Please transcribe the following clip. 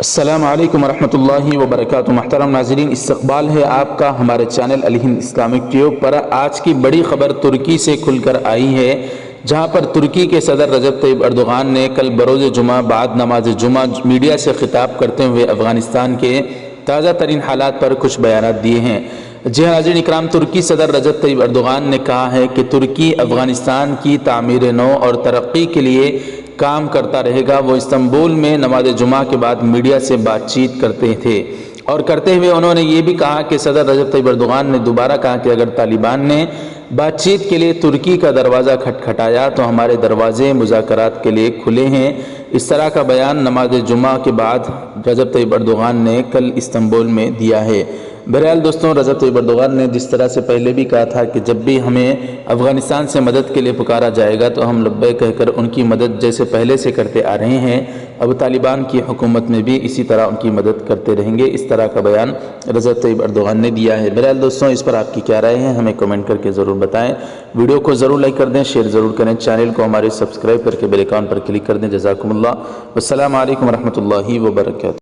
السلام علیکم ورحمۃ اللہ وبرکاتہ۔ محترم ناظرین، استقبال ہے آپ کا ہمارے چینل علی ہند اسلامک ٹیوب پر۔ آج کی بڑی خبر ترکی سے کھل کر آئی ہے، جہاں پر ترکی کے صدر رجب طیب اردوغان نے کل بروز جمعہ بعد نماز جمعہ میڈیا سے خطاب کرتے ہوئے افغانستان کے تازہ ترین حالات پر کچھ بیانات دیے ہیں۔ جی ہاں ناظرین اکرام، ترکی صدر رجب طیب اردوغان نے کہا ہے کہ ترکی افغانستان کی تعمیر نو اور ترقی کے لیے کام کرتا رہے گا۔ وہ استنبول میں نماز جمعہ کے بعد میڈیا سے بات چیت کرتے تھے اور کرتے ہوئے انہوں نے یہ بھی کہا کہ صدر رجب طیب اردوغان نے دوبارہ کہا کہ اگر طالبان نے بات چیت کے لیے ترکی کا دروازہ کھٹکھٹایا تو ہمارے دروازے مذاکرات کے لیے کھلے ہیں۔ اس طرح کا بیان نماز جمعہ کے بعد رجب طیب اردوغان نے کل استنبول میں دیا ہے۔ بہرحال دوستوں، رجب طیب اردوغان نے جس طرح سے پہلے بھی کہا تھا کہ جب بھی ہمیں افغانستان سے مدد کے لیے پکارا جائے گا تو ہم لبیک کہہ کر ان کی مدد جیسے پہلے سے کرتے آ رہے ہیں، اب طالبان کی حکومت میں بھی اسی طرح ان کی مدد کرتے رہیں گے۔ اس طرح کا بیان رجب طیب اردوغان نے دیا ہے۔ بہرحال دوستوں، اس پر آپ کی کیا رائے ہے ہمیں کمنٹ کر کے ضرور بتائیں۔ ویڈیو کو ضرور لائک کر دیں، شیئر ضرور کریں، چینل کو ہمارے سبسکرائب کر کے بیل آئیکن پر کلک کر دیں۔ جزاکم اللہ، والسلام علیکم ورحمۃ اللہ وبرکاتہ۔